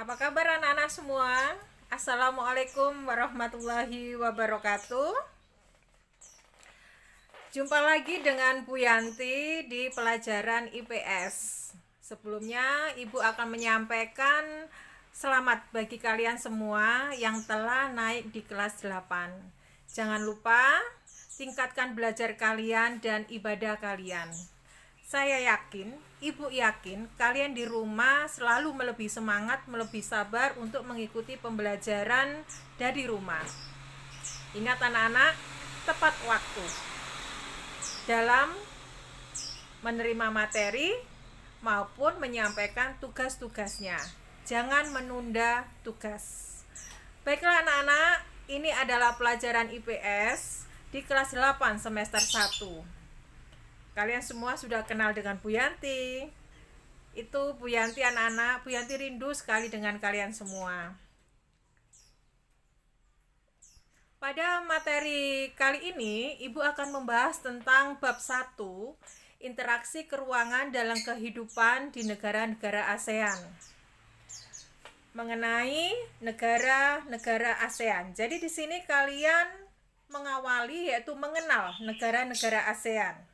Apa kabar anak-anak semua? Assalamualaikum warahmatullahi wabarakatuh. Jumpa lagi dengan Bu Yanti di pelajaran IPS. Sebelumnya Ibu akan menyampaikan selamat bagi kalian semua yang telah naik di kelas 8. Jangan lupa tingkatkan belajar kalian dan ibadah kalian. Saya yakin, Ibu yakin, kalian di rumah selalu melebihi semangat, melebihi sabar untuk mengikuti pembelajaran dari rumah. Ingat anak-anak, tepat waktu dalam menerima materi maupun menyampaikan tugas-tugasnya. Jangan menunda tugas. Baiklah anak-anak, ini adalah pelajaran IPS di kelas 8 semester 1. Kalian semua sudah kenal dengan Bu Yanti. Itu Bu Yanti anak-anak, Bu Yanti rindu sekali dengan kalian semua. Pada materi kali ini, Ibu akan membahas tentang bab 1, interaksi keruangan dalam kehidupan di negara-negara ASEAN. Mengenai negara-negara ASEAN. Jadi di sini kalian mengawali yaitu mengenal negara-negara ASEAN.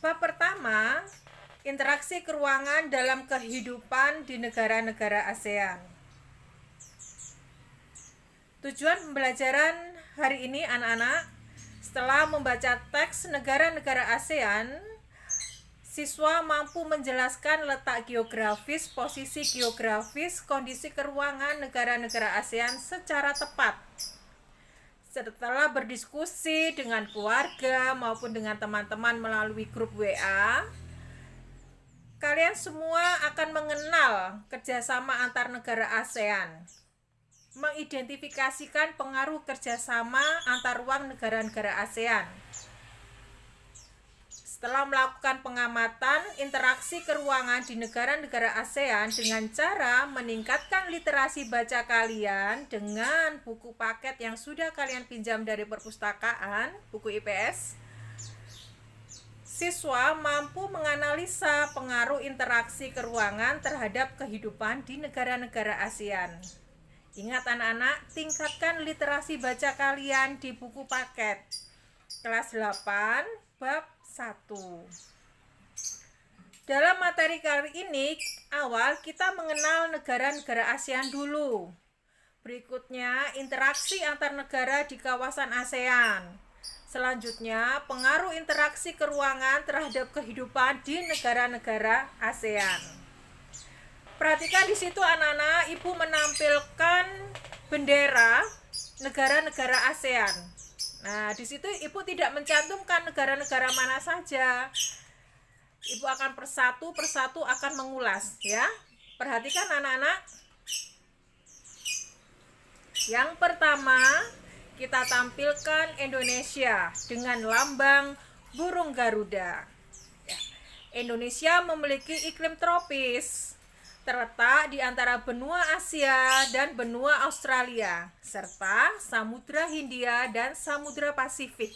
Bab pertama, interaksi keruangan dalam kehidupan di negara-negara ASEAN. Tujuan pembelajaran hari ini anak-anak, setelah membaca teks negara-negara ASEAN, siswa mampu menjelaskan letak geografis, posisi geografis, kondisi keruangan negara-negara ASEAN secara tepat. Setelah berdiskusi dengan keluarga maupun dengan teman-teman melalui grup WA, kalian semua akan mengenal kerjasama antar negara ASEAN, mengidentifikasikan pengaruh kerjasama antar ruang negara-negara ASEAN. Setelah melakukan pengamatan interaksi keruangan di negara-negara ASEAN dengan cara meningkatkan literasi baca kalian dengan buku paket yang sudah kalian pinjam dari perpustakaan, buku IPS, siswa mampu menganalisa pengaruh interaksi keruangan terhadap kehidupan di negara-negara ASEAN. Ingat anak-anak, tingkatkan literasi baca kalian di buku paket kelas 8 bab 1. Dalam materi kali ini, awal kita mengenal negara-negara ASEAN dulu. Berikutnya, interaksi antar negara di kawasan ASEAN. Selanjutnya, pengaruh interaksi keruangan terhadap kehidupan di negara-negara ASEAN. Perhatikan di situ anak-anak, Ibu menampilkan bendera negara-negara ASEAN. Nah, di situ Ibu tidak mencantumkan negara-negara mana saja. Ibu akan persatu akan mengulas ya. Perhatikan anak-anak. Yang pertama, kita tampilkan Indonesia dengan lambang burung Garuda. Ya. Indonesia memiliki iklim tropis, terletak di antara benua Asia dan benua Australia, serta Samudra Hindia dan Samudra Pasifik.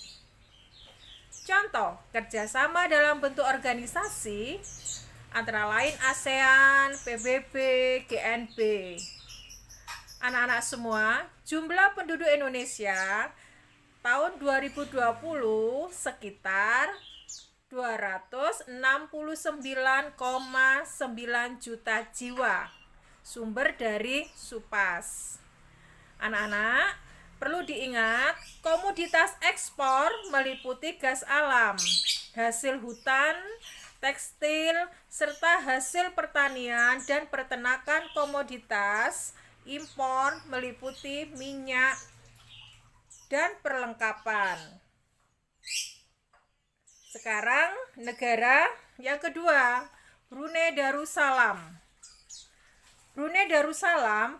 Contoh, kerjasama dalam bentuk organisasi antara lain ASEAN, PBB, GNB. Anak-anak semua, jumlah penduduk Indonesia tahun 2020 sekitar 269,9 juta jiwa. Sumber dari Supas. Anak-anak, perlu diingat, komoditas ekspor meliputi gas alam, hasil hutan, tekstil, serta hasil pertanian dan peternakan. Komoditas impor meliputi minyak dan perlengkapan. Sekarang negara yang kedua, Brunei Darussalam. Brunei Darussalam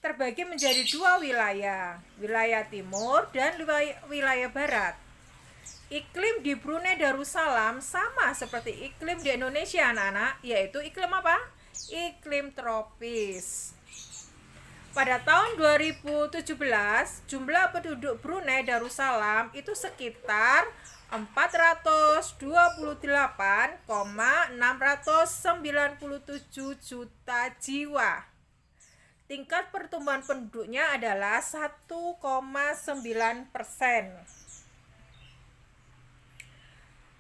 terbagi menjadi dua wilayah, wilayah timur dan wilayah barat. Iklim di Brunei Darussalam sama seperti iklim di Indonesia anak-anak, yaitu iklim apa? Iklim tropis. Pada tahun 2017, jumlah penduduk Brunei Darussalam itu sekitar 428,697 juta jiwa. Tingkat pertumbuhan penduduknya adalah 1,9%.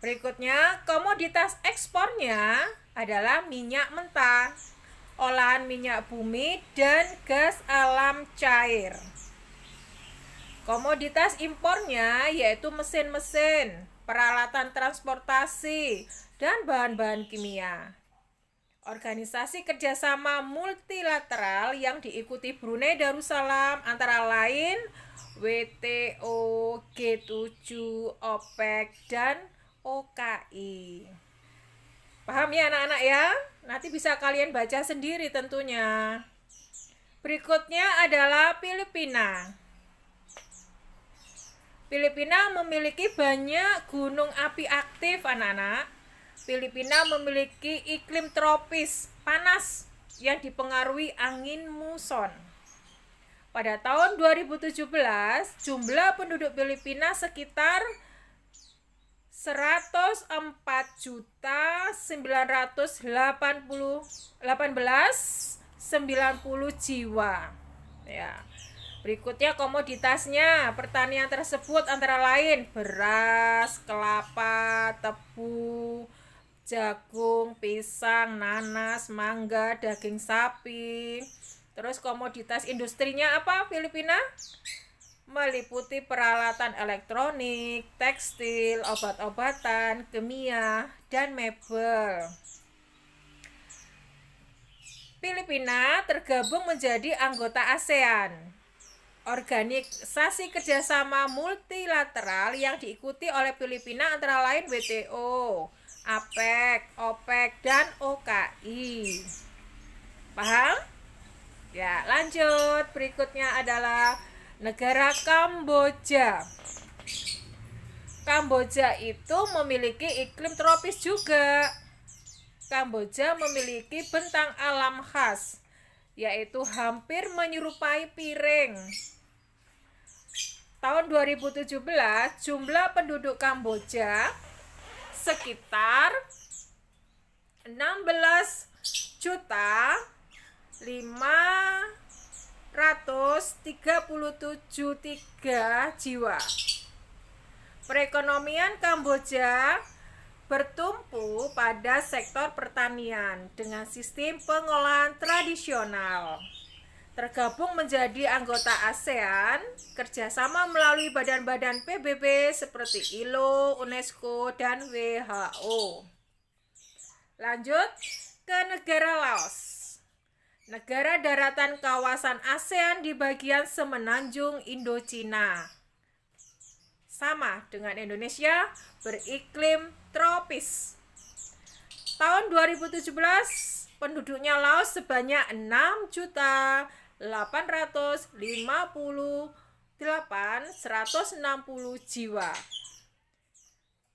Berikutnya, komoditas ekspornya adalah minyak mentah, olahan minyak bumi, dan gas alam cair. Komoditas impornya yaitu mesin-mesin, peralatan transportasi, dan bahan-bahan kimia. Organisasi kerjasama multilateral yang diikuti Brunei Darussalam antara lain WTO, G7, OPEC, dan OKI. Paham ya anak-anak ya? Nanti bisa kalian baca sendiri tentunya. Berikutnya adalah Filipina. Filipina memiliki banyak gunung api aktif anak-anak. Filipina memiliki iklim tropis panas yang dipengaruhi angin muson. Pada tahun 2017, jumlah penduduk Filipina sekitar 104.918.90 jiwa. Ya. Berikutnya komoditasnya, pertanian tersebut antara lain beras, kelapa, tebu, jagung, pisang, nanas, mangga, daging sapi. Terus komoditas industrinya apa Filipina? Meliputi peralatan elektronik, tekstil, obat-obatan, kimia, dan mebel. Filipina tergabung menjadi anggota ASEAN, organisasi kerjasama multilateral yang diikuti oleh Filipina antara lain WTO, APEC, OPEC, dan OKI. Paham? Ya, lanjut. Berikutnya adalah negara Kamboja. Kamboja itu memiliki iklim tropis juga. Kamboja memiliki bentang alam khas, yaitu hampir menyerupai piring. Tahun 2017, jumlah penduduk Kamboja sekitar 16.537.3 jiwa. Perekonomian Kamboja bertumpu pada sektor pertanian dengan sistem pengolahan tradisional. Tergabung menjadi anggota ASEAN, kerjasama melalui badan-badan PBB seperti ILO, UNESCO, dan WHO. Lanjut ke negara Laos. Negara daratan kawasan ASEAN di bagian semenanjung Indochina. Sama dengan Indonesia, beriklim tropis. Tahun 2017, penduduknya Laos sebanyak 6.858.160 jiwa.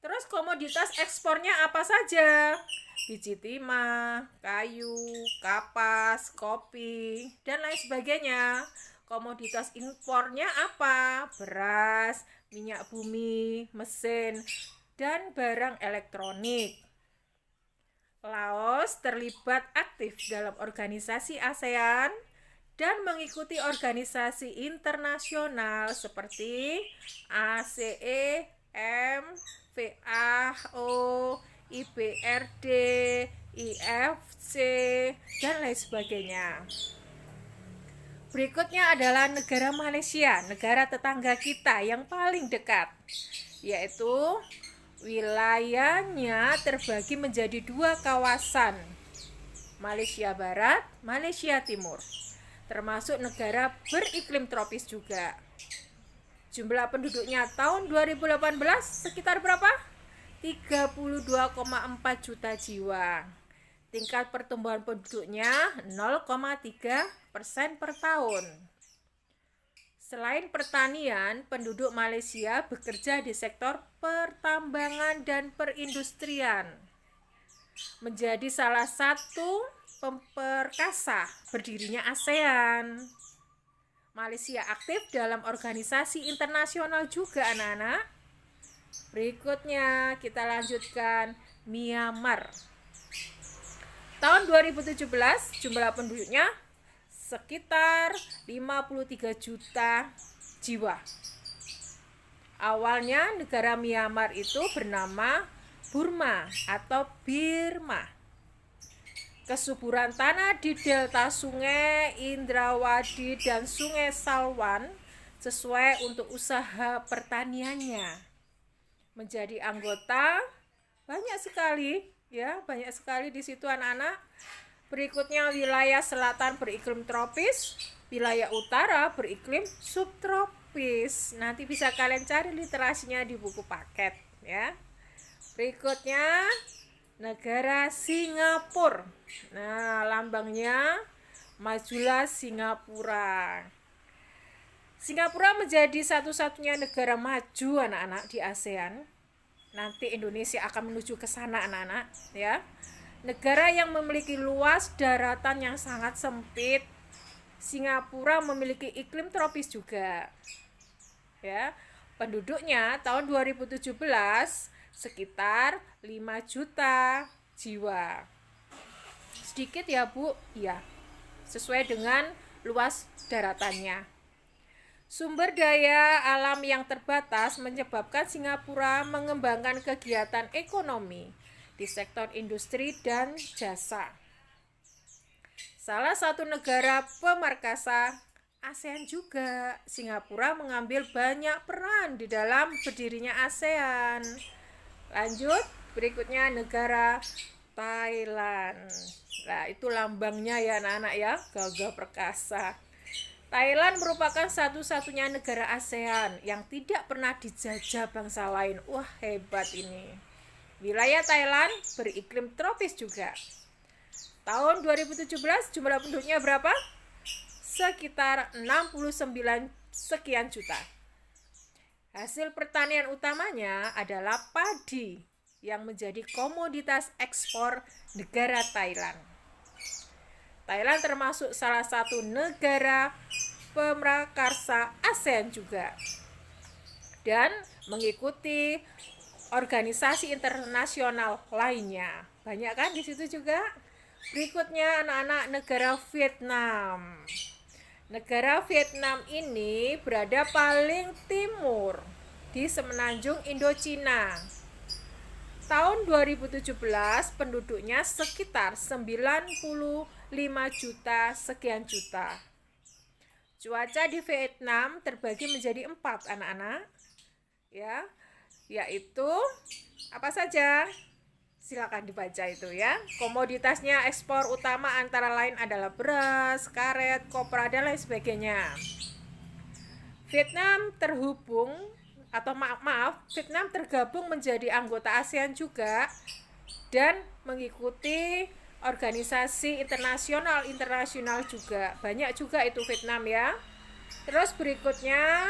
Terus komoditas ekspornya apa saja? Biji timah, kayu, kapas, kopi, dan lain sebagainya. Komoditas impornya apa? Beras, minyak bumi, mesin, dan barang elektronik. Laos terlibat aktif dalam organisasi ASEAN dan mengikuti organisasi internasional seperti ASEM, WHO, IBRD, IFC, dan lain sebagainya. Berikutnya adalah negara Malaysia, negara tetangga kita yang paling dekat, yaitu wilayahnya terbagi menjadi 2 kawasan, Malaysia Barat, Malaysia Timur, termasuk negara beriklim tropis juga. Jumlah penduduknya tahun 2018 sekitar berapa? 32,4 juta jiwa. Tingkat pertumbuhan penduduknya 0,3% per tahun. Selain pertanian, penduduk Malaysia bekerja di sektor pertambangan dan perindustrian. Menjadi salah satu pemperkasa berdirinya ASEAN. Malaysia aktif dalam organisasi internasional juga anak-anak. Berikutnya kita lanjutkan Myanmar. Tahun 2017 jumlah penduduknya sekitar 53 juta jiwa. Awalnya negara Myanmar itu bernama Burma atau Birma. Kesuburan tanah di delta sungai Indrawadi dan sungai Salwan sesuai untuk usaha pertaniannya. Menjadi anggota banyak sekali di situ anak-anak. Berikutnya wilayah selatan beriklim tropis, wilayah utara beriklim subtropis. Nanti bisa kalian cari literasinya di buku paket ya. Berikutnya negara Singapura. Nah, lambangnya majulah Singapura. Singapura menjadi satu-satunya negara maju anak-anak di ASEAN. Nanti Indonesia akan menuju ke sana anak-anak ya. Negara yang memiliki luas daratan yang sangat sempit. Singapura memiliki iklim tropis juga. Ya. Penduduknya tahun 2017 sekitar 5 juta jiwa. Sedikit ya Bu? Iya. Sesuai dengan luas daratannya. Sumber daya alam yang terbatas menyebabkan Singapura mengembangkan kegiatan ekonomi di sektor industri dan jasa. Salah satu negara pemarkasa ASEAN juga, Singapura mengambil banyak peran di dalam berdirinya ASEAN. Lanjut, berikutnya negara Thailand. Nah, itu lambangnya ya anak-anak ya, gagah perkasa. Thailand merupakan satu-satunya negara ASEAN yang tidak pernah dijajah bangsa lain. Wah, hebat ini. Wilayah Thailand beriklim tropis juga. Tahun 2017 jumlah penduduknya berapa? Sekitar 69 sekian juta. Hasil pertanian utamanya adalah padi yang menjadi komoditas ekspor negara Thailand. Thailand termasuk salah satu negara peprakarsa ASEAN juga dan mengikuti organisasi internasional lainnya. Banyak kan di situ juga. Berikutnya anak-anak negara Vietnam. Negara Vietnam ini berada paling timur di semenanjung Indochina. Tahun 2017 penduduknya sekitar 95 juta sekian juta. Cuaca di Vietnam terbagi menjadi 4 anak-anak. Ya, yaitu apa saja? Silakan dibaca itu ya. Komoditasnya ekspor utama antara lain adalah beras, karet, kopra dan lain sebagainya. Vietnam Vietnam tergabung menjadi anggota ASEAN juga dan mengikuti organisasi internasional juga. Banyak juga itu Vietnam ya. Terus berikutnya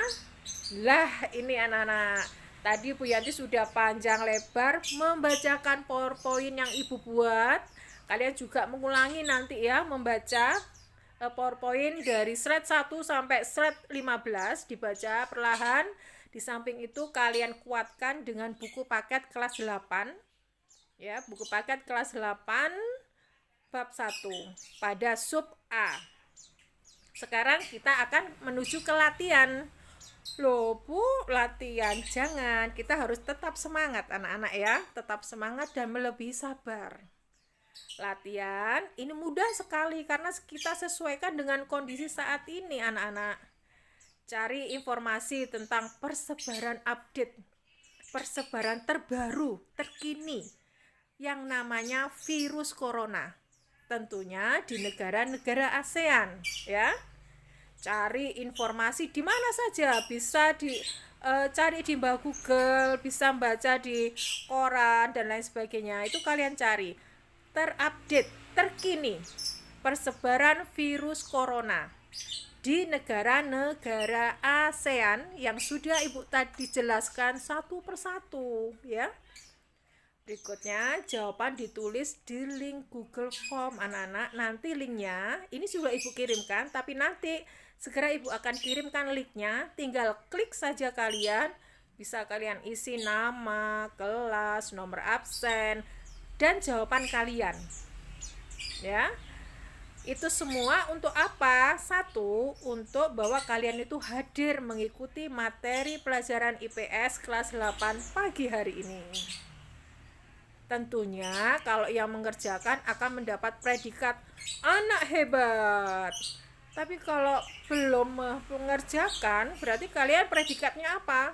ini anak-anak. Tadi Bu Yanti sudah panjang lebar membacakan PowerPoint yang Ibu buat. Kalian juga mengulangi nanti ya membaca PowerPoint dari slide 1 sampai slide 15 dibaca perlahan. Di samping itu kalian kuatkan dengan buku paket kelas 8. Ya, buku paket kelas 8 bab 1 pada sub A. Sekarang kita akan menuju ke latihan. Loh Bu, latihan jangan, kita harus tetap semangat anak-anak ya, tetap semangat dan melebihi sabar. Latihan ini mudah sekali karena kita sesuaikan dengan kondisi saat ini anak-anak. Cari informasi tentang persebaran update, persebaran terbaru, terkini yang namanya virus corona. Tentunya di negara-negara ASEAN ya. Cari informasi di mana saja, bisa cari di bawah Google, bisa baca di koran dan lain sebagainya. Itu kalian cari terupdate, terkini persebaran virus corona di negara-negara ASEAN yang sudah Ibu tadi jelaskan satu persatu ya. Berikutnya jawaban ditulis di link Google Form anak-anak. Nanti linknya ini sudah Ibu kirimkan, tapi nanti segera Ibu akan kirimkan linknya. Tinggal klik saja kalian, Bisa kalian isi nama, kelas, nomor absen, dan jawaban kalian. Ya. Itu semua untuk apa? Satu, untuk bahwa kalian itu hadir mengikuti materi pelajaran IPS kelas 8 pagi hari ini. Tentunya kalau yang mengerjakan akan mendapat predikat anak hebat. Tapi kalau belum mengerjakan, berarti kalian predikatnya apa?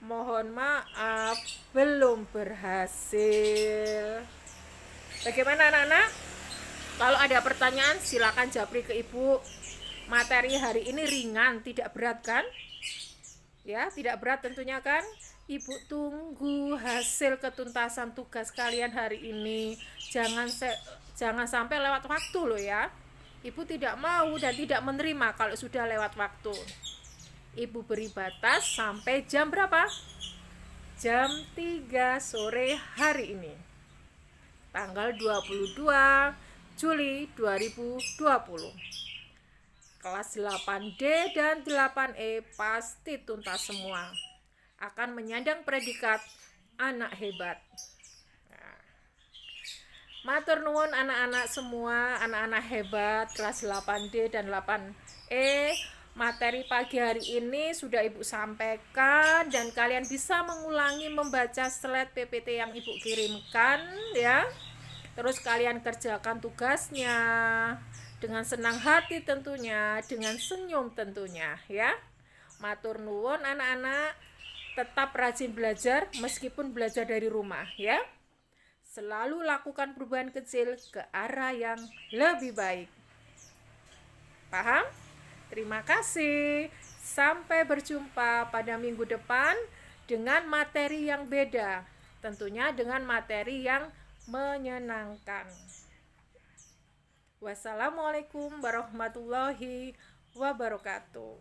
Mohon maaf, belum berhasil. Bagaimana anak-anak? Kalau ada pertanyaan silakan japri ke ibu. Materi hari ini ringan, tidak berat kan? Ya, tidak berat tentunya kan? Ibu tunggu hasil ketuntasan tugas kalian hari ini. Jangan sampai lewat waktu loh ya. Ibu tidak mau dan tidak menerima kalau sudah lewat waktu. Ibu beri batas sampai jam berapa? Jam 3 sore hari ini. Tanggal 22 Juli 2020. Kelas 8D dan 8E pasti tuntas semua. Akan menyandang predikat anak hebat. Matur nuwun anak-anak semua, anak-anak hebat kelas 8D dan 8E. Materi pagi hari ini sudah Ibu sampaikan dan kalian bisa mengulangi membaca slide PPT yang Ibu kirimkan ya. Terus kalian kerjakan tugasnya dengan senang hati tentunya, dengan senyum tentunya ya. Matur nuwun anak-anak, tetap rajin belajar meskipun belajar dari rumah ya. Selalu lakukan perubahan kecil ke arah yang lebih baik. Paham? Terima kasih. Sampai berjumpa pada minggu depan dengan materi yang beda. Tentunya dengan materi yang menyenangkan. Wassalamualaikum warahmatullahi wabarakatuh.